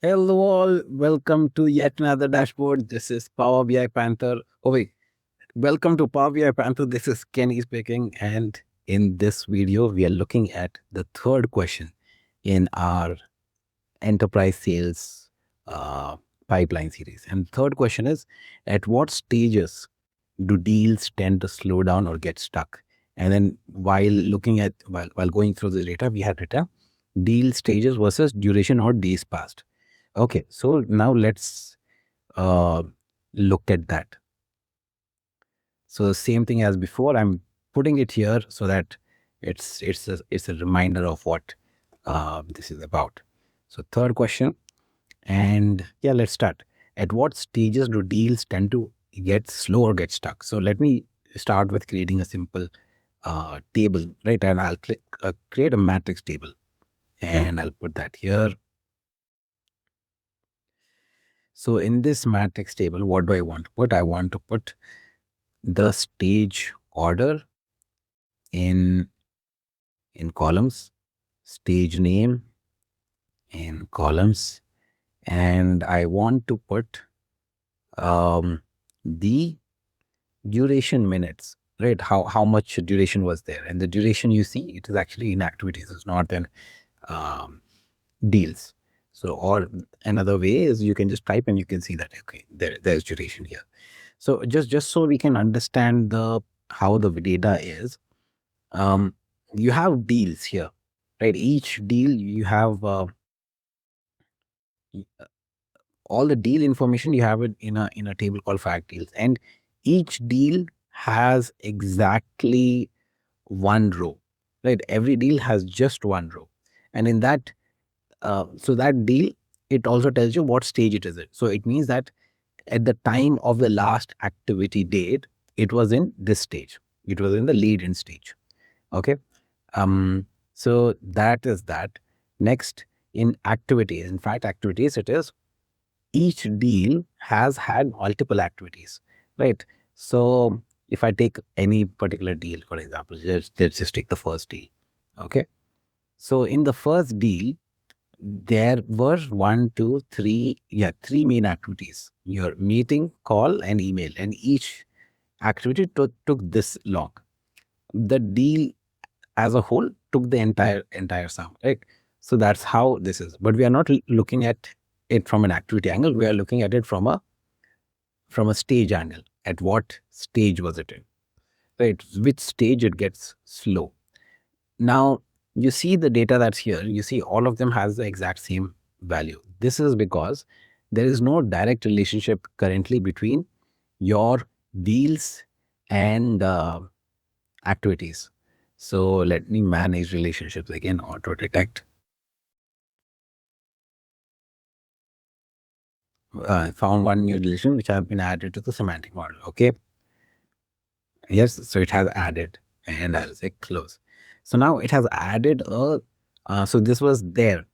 Hello all, welcome to yet another dashboard. This is Power BI Panther. Oh wait, welcome to Power BI Panther. This is Kenny speaking, and in this video, we are looking at the third question in our enterprise sales uh, pipeline series. And third question is, at what stages do deals tend to slow down or get stuck? And then while going through the data, we had written deal stages versus duration or days passed. Okay, so now let's uh, look at that. So the same thing as before, I'm putting it here so that it's a reminder of what this is about. So third question, and yeah, let's start. At what stages do deals tend to get slow or get stuck? So let me start with creating a simple table, right? And I'll create a matrix table, and I'll put that here. So in this matrix table, what do I want to put? I want to put the stage order in columns, stage name in columns, and I want to put the duration minutes, right? How much duration was there, and the duration you see it is actually in activities. It's not in um, deals. So, or another way is you can just type and you can see that okay, there's duration here. So just so we can understand the how the data is, um, you have deals here, right? Each deal you have all the deal information you have it in a table called fact deals, and each deal has exactly one row, right? Every deal has just one row, and in that so that deal it also tells you what stage it is in. So it means that at the time of the last activity date, it was in this stage. It was in the lead in stage. Okay. So that is that. Next, in activities, in fact, activities, it is each deal has had multiple activities, right? So if I take any particular deal, for example, let's just take the first deal. Okay. So in the first deal, there were one, two, three, yeah, three main activities: your meeting, call, and email. And each activity took this long. The deal as a whole took the entire sum, right? So that's how this is. But we are not looking at it from an activity angle. We are looking at it from a stage angle. At what stage was it in? Right? Which stage it gets slow. Now you see the data that's here. You see all of them has the exact same value. This is because there is no direct relationship currently between your deals and activities. So let me manage relationships again, auto detect. Found one new relation which have been added to the semantic model. Okay. Yes. So it has added and I'll say close. So now it has added so this was there.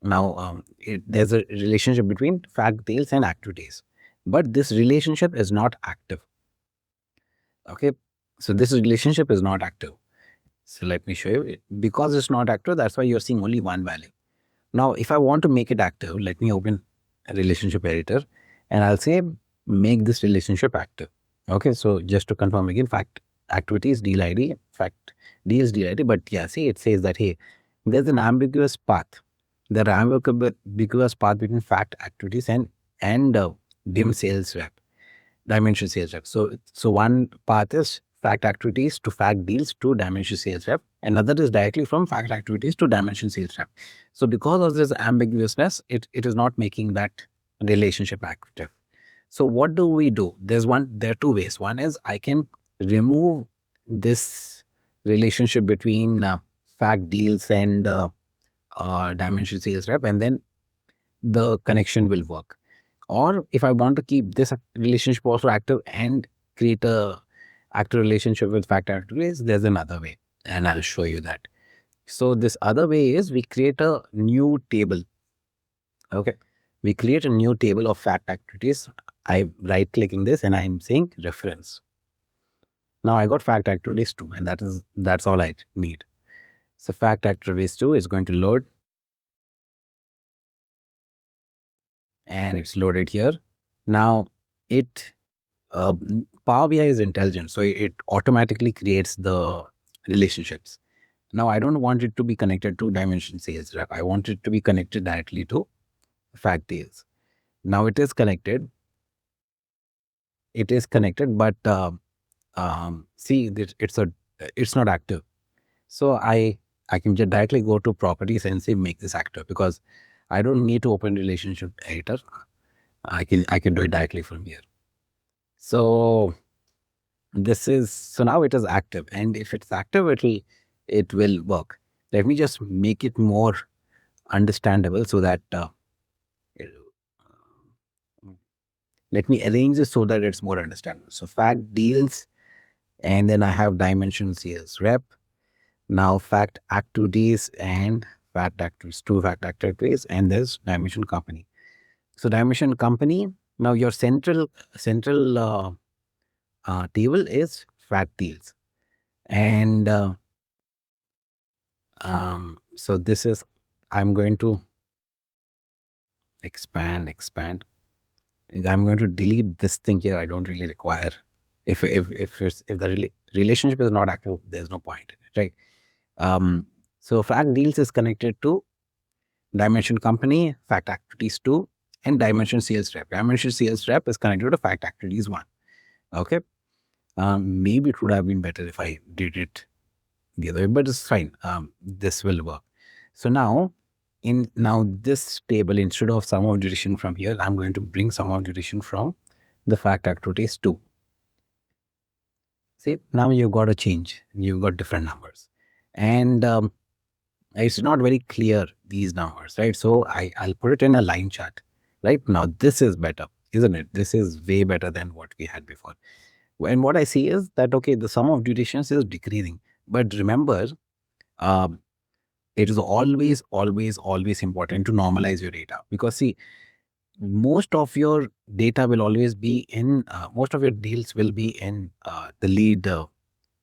Now there's a relationship between fact deals and activities, but this relationship is not active. Okay. So this relationship is not active. So let me show you. Because it's not active, that's why you're seeing only one value. Now, if I want to make it active, let me open a relationship editor and I'll say make this relationship active. Okay, so just to confirm again, fact activity is deal ID, fact D is deal ID, but yeah, see, it says that hey, there's an ambiguous path. There are ambiguous path between fact activities and dim sales rep, dimension sales rep. So one path is fact activities to fact deals to dimension sales rep. Another is directly from fact activities to dimension sales rep. So because of this ambiguousness, it is not making that relationship active. So what do we do? There are two ways. One is I can remove this relationship between fact deals and dimension sales rep, and then the connection will work. Or if I want to keep this relationship also active and create a active relationship with fact activities, there's another way, and I'll show you that. So this other way is we create a new table. Okay, we create a new table of fact activities. I'm right clicking this and I'm saying reference. Now I got fact activities 2, and that's all I need. So fact activities 2 is going to load and it's loaded here. Now it uh, Power BI is intelligent, so it automatically creates the relationships. Now I don't want it to be connected to dimension sales rep. I want it to be connected directly to fact deals. Now it is connected. It is connected, but see, it's not active. So I can just directly go to properties and say make this active, because I don't need to open relationship editor. I can do it directly from here. So now it is active, and if it's active, it will work. Let me just make it more understandable so that let me arrange it so that it's more understandable. So fact deals, and then I have dimension sales rep. Now fact activities and fact activities, two fact activities, and there's dimension company. So dimension company. Now your central table is fact deals, and so this is, I'm going to expand. I'm going to delete this thing here. I don't really require. If the relationship is not active, there's no point in it, right? So fact deals is connected to dimension company, fact activities 2, and dimension sales rep. Dimension sales rep is connected to fact activities 1. Okay. Maybe it would have been better if I did it the other way, but it's fine. This will work. So now this table, instead of sum of duration from here, I'm going to bring sum of duration from the fact activities 2. See, now you've got a change. You've got different numbers, and it's not very clear, these numbers, right? So I'll put it in a line chart. Right now, this is better, isn't it? This is way better than what we had before. And what I see is that, okay, the sum of durations is decreasing, but remember, um, it is always important to normalize your data, because see, most of your data will always be in most of your deals will be in the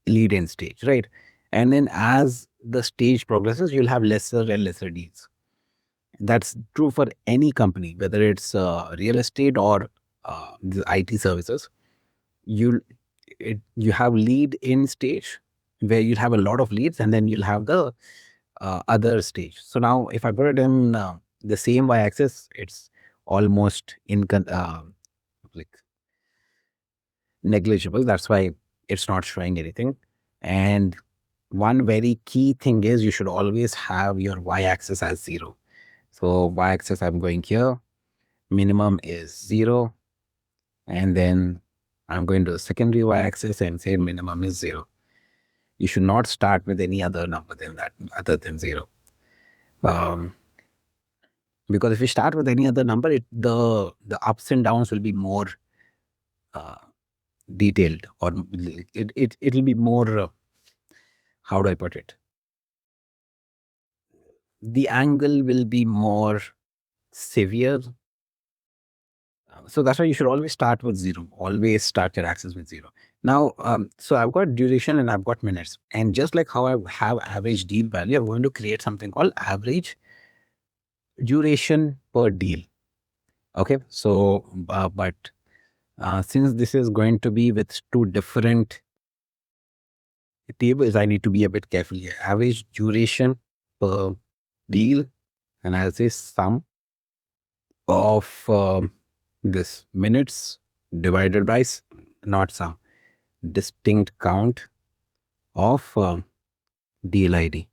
lead in stage, right? And then as the stage progresses, you'll have lesser and lesser deals. That's true for any company, whether it's real estate or the IT services. You have lead in stage where you'll have a lot of leads, and then you'll have the other stage. So now if I put it in the same y-axis, it's almost like negligible. That's why it's not showing anything. And one very key thing is you should always have your y-axis as 0. So y-axis, I'm going here, minimum is 0, and then I'm going to the secondary y-axis and say minimum is 0. You should not start with any other number than that, other than 0. Because if you start with any other number, the ups and downs will be more uh, detailed, or it'll be more, how do I put it? The angle will be more severe. So that's why you should always start with 0. Always start your axis with 0. Now, so I've got duration and I've got minutes. And just like how I have average deal value, I'm going to create something called average duration per deal. Okay. So, but since this is going to be with two different tables, I need to be a bit careful here. Average duration per deal, and I'll say sum of this minutes divided by not sum, distinct count of deal ID.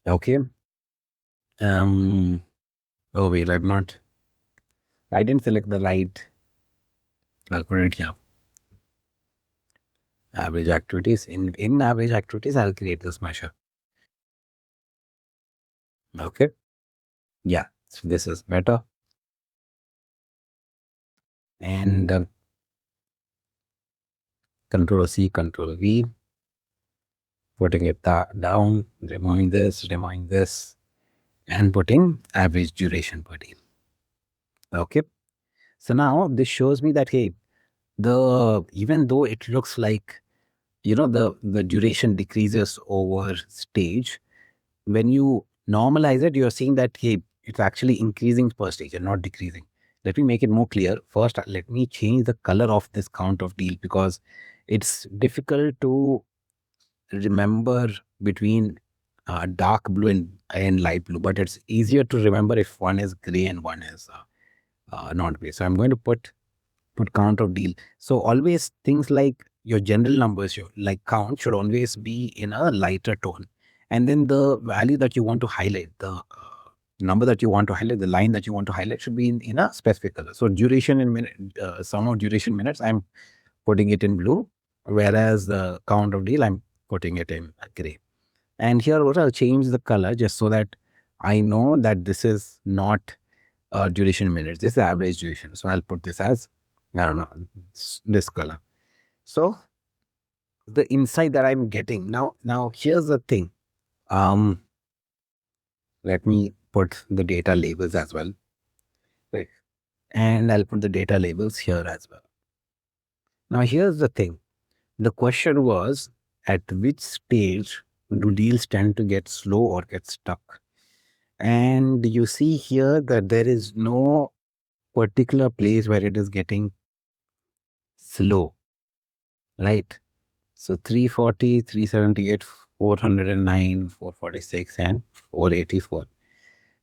Okay. Oh wait, I didn't select the right. I'll put it here. Average activities. In average activities, I'll create this measure. Okay. Yeah. So this is better. And Control C, Control V. Putting it down, removing this, and putting average duration per deal. Okay. So now this shows me that, hey, even though it looks like, the duration decreases over stage, when you normalize it, you're seeing that, hey, it's actually increasing per stage and not decreasing. Let me make it more clear. First, let me change the color of this count of deal, because it's difficult to remember between dark blue and light blue, but it's easier to remember if one is gray and one is not gray. So I'm going to put count of deal. So always things like your general numbers, your like count, should always be in a lighter tone. And then the value that you want to highlight, the number that you want to highlight, the line that you want to highlight should be in a specific color. So duration in minute, sum of duration minutes, I'm putting it in blue, whereas the count of deal, I'm putting it in gray. And here what I'll change the color just so that I know that this is not duration in minutes. This is average duration. So I'll put this as, I don't know, this color. So the insight that I'm getting now here's the thing. Let me put the data labels as well. Right. And I'll put the data labels here as well. Now here's the thing. The question was, at which stage do deals tend to get slow or get stuck? And you see here that there is no particular place where it is getting slow, right? So 340, 378, 409, 446, and 484.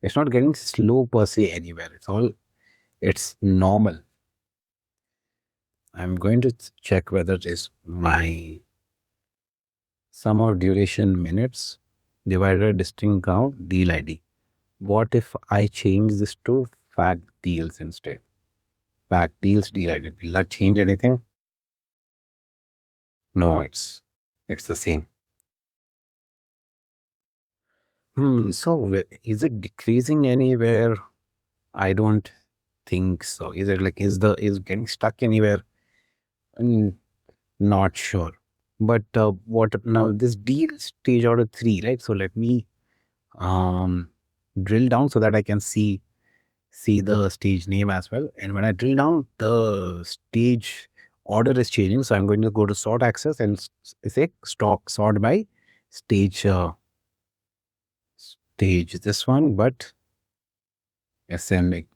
It's not getting slow per se anywhere. It's normal. I'm going to check whether it is my sum of duration minutes divided distinct count deal ID. What if I change this to fact deals instead? Fact deals deal ID. Will that change anything? No, it's the same. So is it decreasing anywhere? I don't think so. Is it like, is getting stuck anywhere? Not sure. But what now? This deal stage order 3, right? So let me drill down so that I can see the stage name as well. And when I drill down, the stage order is changing. So I'm going to go to sort access and say sort by stage. Stage this one, but ascending.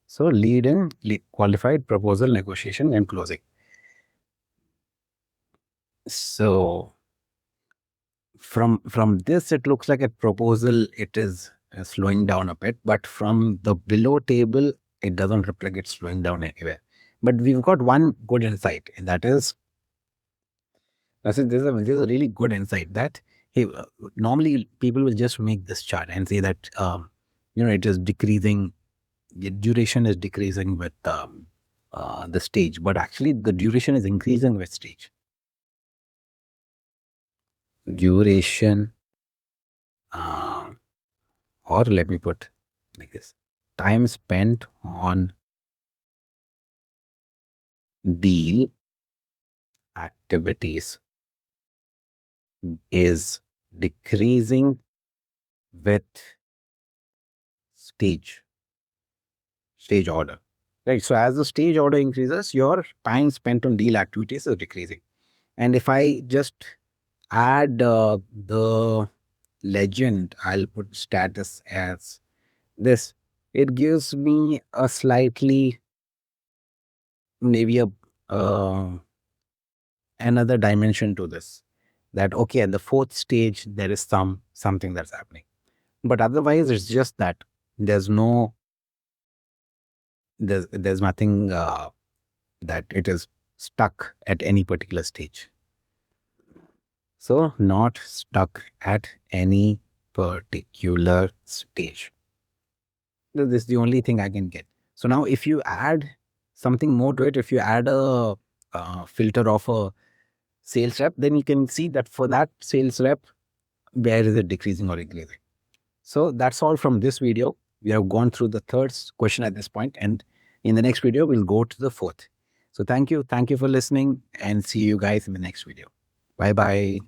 So lead in, qualified, proposal, negotiation, and closing. So from this, it looks like a proposal, it is slowing down a bit, but from the below table, it doesn't look like it's slowing down anywhere. But we've got one good insight, and that is, this is a really good insight that, hey, normally people will just make this chart and say that, it is decreasing, the duration is decreasing with the stage, but actually the duration is increasing with stage. Duration, or let me put like this, time spent on deal activities is decreasing with stage order, right? So as the stage order increases, your time spent on deal activities is decreasing. And if I just add the legend, I'll put status as this, it gives me a slightly, maybe another dimension to this, that okay, at the fourth stage there is something that's happening, but otherwise it's just that there's nothing that it is stuck at any particular stage. So not stuck at any particular stage. This is the only thing I can get. So now if you add something more to it, if you add a filter of a sales rep, then you can see that for that sales rep, where is it decreasing or increasing. So that's all from this video. We have gone through the third question at this point, and in the next video, we'll go to the fourth. So thank you for listening, and see you guys in the next video. Bye-bye.